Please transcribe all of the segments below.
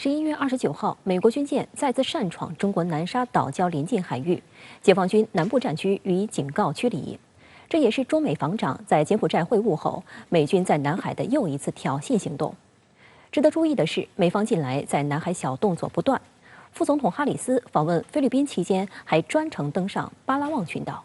11月29号，美国军舰再次擅闯中国南沙岛礁临近海域，解放军南部战区予以警告驱离。这也是中美防长在柬埔寨会晤后，美军在南海的又一次挑衅行动。值得注意的是，美方近来在南海小动作不断。副总统哈里斯访问菲律宾期间，还专程登上巴拉望群岛。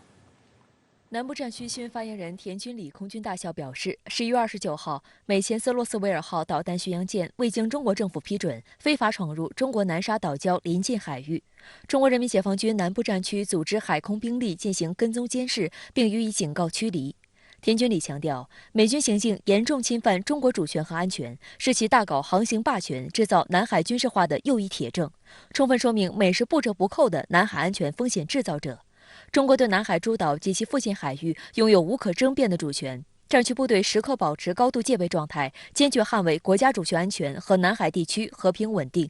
南部战区新闻发言人田军礼空军大校表示，11月29号，美前斯洛斯维尔号导弹巡洋舰未经中国政府批准，非法闯入中国南沙岛礁临近海域。中国人民解放军南部战区组织海空兵力进行跟踪监视，并予以警告驱离。田军礼强调，美军行径严重侵犯中国主权和安全，是其大搞航行霸权、制造南海军事化的又一铁证，充分说明美是不折不扣的南海安全风险制造者。 中国对南海诸岛及其附近海域拥有无可争辩的主权，战区部队时刻保持高度戒备状态，坚决捍卫国家主权安全和南海地区和平稳定。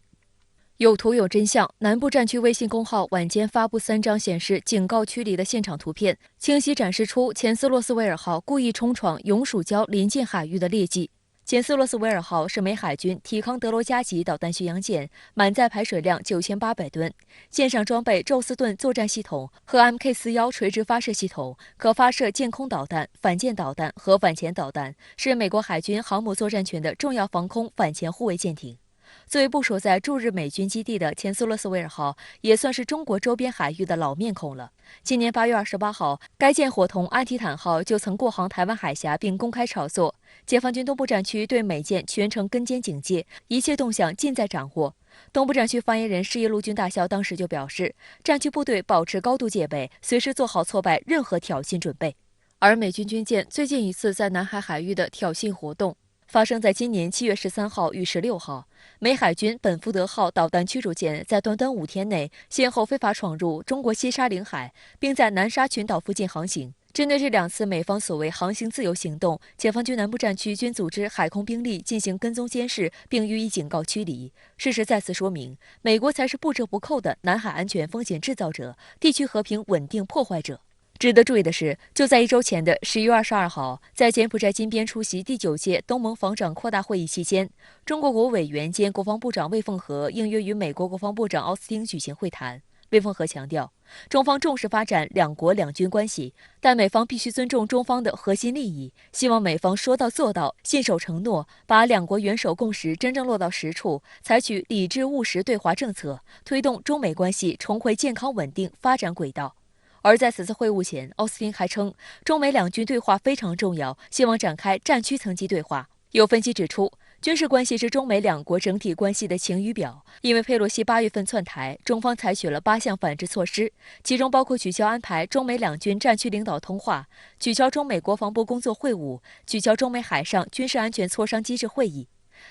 有图有真相，南部战区微信公号晚间发布3张显示警告驱离的现场图片，清晰展示出前斯洛斯维尔号故意冲闯永暑礁临近海域的劣迹。 前斯洛斯维尔号是美海军提康德罗加级导弹巡洋舰，满载排水量9800吨，舰上装备宙斯盾作战系统和 Mk41垂直发射系统，可发射舰空导弹、反舰导弹和反潜导弹，是美国海军航母作战群的重要防空反潜护卫舰艇。 作为部署在驻日美军基地的前斯洛斯维尔号，也算是中国周边海域的老面孔了。今年8月28号，该舰伙同安提坦号就曾过航台湾海峡，并公开炒作。解放军东部战区对美舰全程跟监警戒，一切动向尽在掌握。东部战区发言人施业陆军大校当时就表示，战区部队保持高度戒备，随时做好挫败任何挑衅准备。而美军军舰最近一次在南海海域的挑衅活动， 发生在今年7月13号与16号，美海军本福德号导弹驱逐舰在短短5天内，先后非法闯入中国西沙领海，并在南沙群岛附近航行。针对这2次美方所谓航行自由行动，解放军南部战区均组织海空兵力进行跟踪监视，并予以警告驱离。事实再次说明，美国才是不折不扣的南海安全风险制造者、地区和平稳定破坏者。 值得注意的是，就在1周前的11月22号，在柬埔寨金边出席第9届东盟防长扩大会议期间，中国国务委员兼国防部长魏凤和应约与美国国防部长奥斯汀举行会谈。魏凤和强调，中方重视发展两国两军关系，但美方必须尊重中方的核心利益，希望美方说到做到，信守承诺，把两国元首共识真正落到实处，采取理智务实对华政策，推动中美关系重回健康稳定发展轨道。 而在此次会晤前，奥斯汀还称，中美两军对话非常重要，希望展开战区层级对话。有分析指出，军事关系是中美两国整体关系的晴雨表。因为佩洛西8月份窜台，中方采取了8项反制措施，其中包括取消安排中美两军战区领导通话、取消中美国防部工作会晤、取消中美海上军事安全磋商机制会议。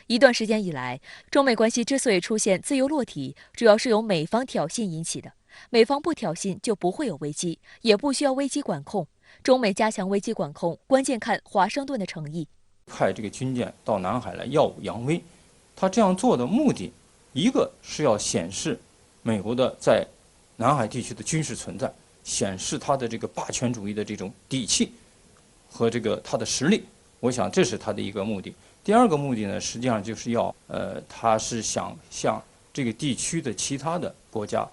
一段时间以来，中美关系之所以出现自由落体，主要是由美方挑衅引起的。美方不挑衅，就不会有危机，也不需要危机管控。中美加强危机管控，关键看华盛顿的诚意。派这个军舰到南海来耀武扬威，他这样做的目的，一个是要显示美国的在南海地区的军事存在，显示他的这个霸权主义的这种底气和这个他的实力。我想这是他的一个目的。 第二个目的呢，实际上就是要，他是想向这个地区的其他的国家，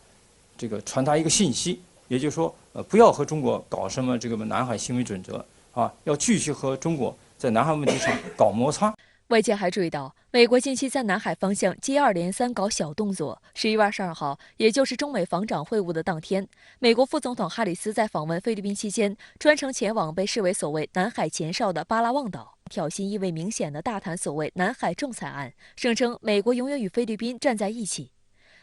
这个传达一个信息，也就是说，不要和中国搞什么这个南海行为准则啊，要继续和中国在南海问题上搞摩擦。外界还注意到，美国近期在南海方向接二连三搞小动作。11月22号，也就是中美防长会晤的当天，美国副总统哈里斯在访问菲律宾期间，专程前往被视为所谓南海前哨的巴拉望岛。 挑衅意味明显的大谈所谓南海仲裁案，声称美国永远与菲律宾站在一起。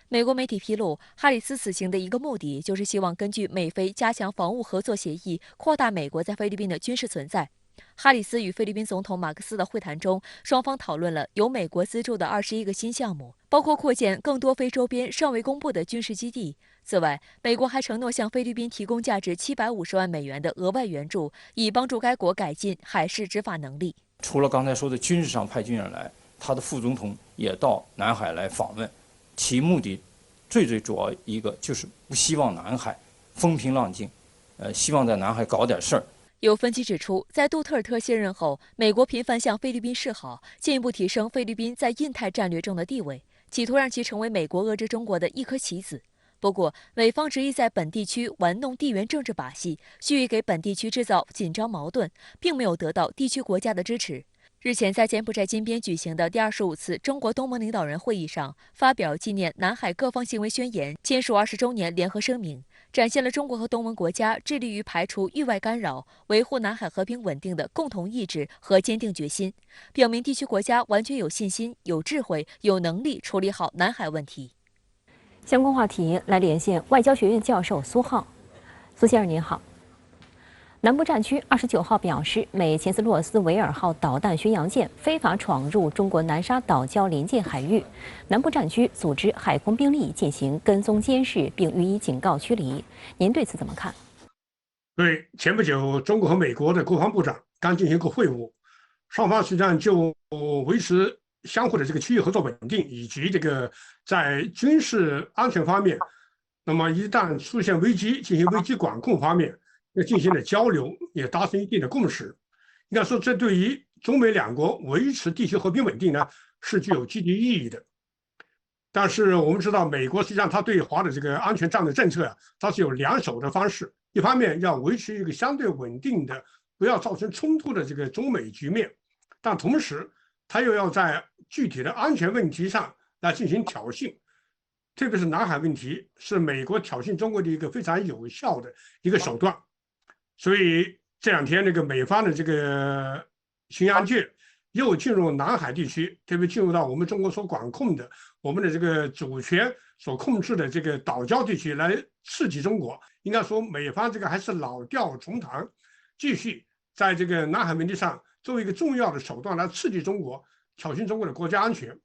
美国媒体披露，哈里斯此行的一个目的就是希望根据美菲加强防务合作协议，扩大美国在菲律宾的军事存在。哈里斯与菲律宾总统马克思的会谈中，双方讨论了由美国资助的21个新项目，包括扩建更多非周边尚未公布的军事基地。此外，美国还承诺向菲律宾提供价值750万美元的额外援助，以帮助该国改进海事执法能力。除了刚才说的军事上派军人来，他的副总统也到南海来访问，其目的最主要一个就是不希望南海风平浪静，希望在南海搞点事儿。 有分析指出，在杜特尔特卸任后，美国频繁向菲律宾示好，进一步提升菲律宾在印太战略中的地位。企图让其成为美国遏制中国的一颗棋子。不过，美方执意在本地区玩弄地缘政治把戏，蓄意给本地区制造紧张矛盾，并没有得到地区国家的支持。日前，在柬埔寨金边举行的第25次中国东盟领导人会议上，发表纪念南海各方行为宣言，签署20周年联合声明，展现了中国和东盟国家致力于排除域外干扰、维护南海和平稳定的共同意志和坚定决心，表明地区国家完全有信心、有智慧、有能力处理好南海问题。相关话题来连线外交学院教授苏浩。苏先生您好。南部战区29号表示，美钱斯洛斯维尔号导弹巡洋舰非法闯入中国南沙岛礁临近海域，南部战区组织海空兵力进行跟踪监视，并予以警告驱离。您对此怎么看？对，前不久，中国和美国的国防部长刚进行过会晤，双方实际上就维持相互的这个区域合作稳定，以及这个在军事安全方面，那么一旦出现危机，进行危机管控方面要进行了交流，也达成一定的共识。应该说，这对于中美两国维持地区和平稳定呢，是具有积极意义的。但是我们知道，美国实际上它对华的这个安全战略政策它是有两手的方式。一方面要维持一个相对稳定的、不要造成冲突的这个中美局面，但同时它又要在具体的安全问题上来进行挑衅，特别是南海问题是美国挑衅中国的一个非常有效的一个手段。所以这两天那个美方的这个巡洋舰又进入南海地区，特别进入到我们中国所管控的、我们的这个主权所控制的这个岛礁地区来刺激中国。应该说，美方这个还是老调重弹，继续在这个南海问题上作为一个重要的手段来刺激中国，挑衅中国的国家安全。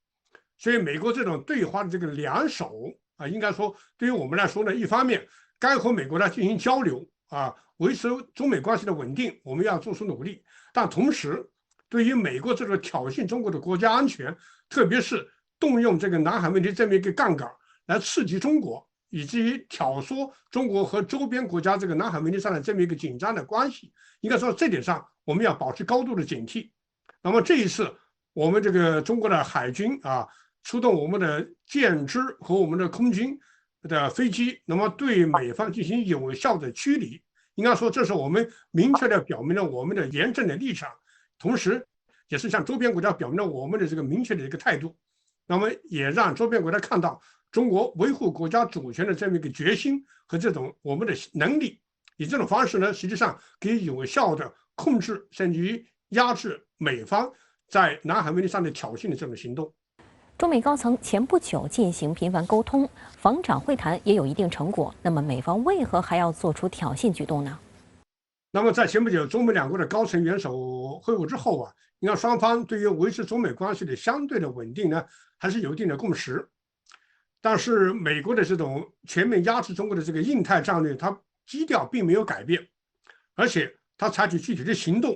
所以，美国这种对华的这个两手啊，应该说对于我们来说呢，一方面该和美国来进行交流啊，维持中美关系的稳定，我们要做出努力。但同时，对于美国这种挑衅中国的国家安全，特别是动用这个南海问题这么一个杠杆来刺激中国，以至于挑唆中国和周边国家这个南海问题上的这么一个紧张的关系，应该说这点上我们要保持高度的警惕。那么这一次，我们这个中国的海军啊，出动我们的舰只和我们的空军的飞机，那么对美方进行有效的驱离。应该说，这是我们明确的表明了我们的严正的立场，同时也是向周边国家表明了我们的这个明确的一个态度。那么也让周边国家看到中国维护国家主权的这么一个决心和这种我们的能力，以这种方式呢，实际上可以有效的控制甚至于压制美方在南海问题上的挑衅的这种行动。中美高层前不久进行频繁沟通，防长会谈也有一定成果。那么美方为何还要做出挑衅举动呢？那么在前不久中美两国的高层元首会晤之后啊，应该双方对于维持中美关系的相对的稳定呢，还是有一定的共识。但是美国的这种全面压制中国的这个印太战略，它基调并没有改变，而且它采取具体的行动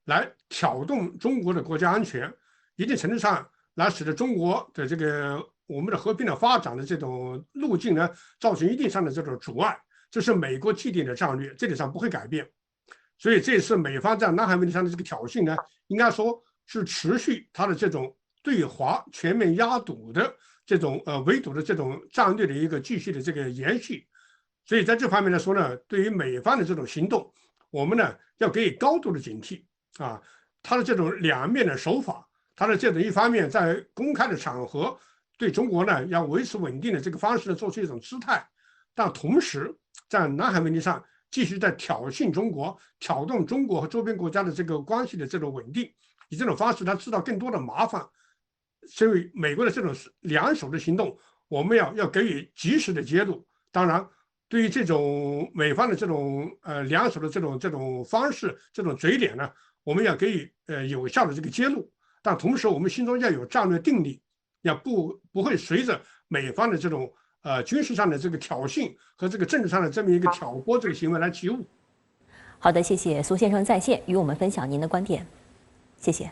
来挑动中国的国家安全，一定程度上来使得中国的这个我们的和平的发展的这种路径呢，造成一定上的这种阻碍。这是美国既定的战略，这点上不会改变。所以这次美方在南海问题上的这个挑衅呢，应该说是持续它的这种对华全面压堵的这种围堵的这种战略的一个继续的这个延续。所以在这方面来说呢，对于美方的这种行动，我们呢要给予高度的警惕啊，它的这种两面的手法，它的这种一方面在公开的场合对中国呢要维持稳定的这个方式呢做出一种姿态，但同时在南海问题上继续在挑衅中国，挑动中国和周边国家的这个关系的这种稳定，以这种方式来制造更多的麻烦。所以美国的这种两手的行动，我们要给予及时的揭露。当然，对于这种美方的这种两手的这种方式、这种嘴脸呢，我们要给予有效的这个揭露。但同时，我们心中要有战略定力，要不会随着美方的这种军事上的这个挑衅和这个政治上的这么一个挑拨这个行为来起舞。好的，谢谢苏先生在线与我们分享您的观点，谢谢。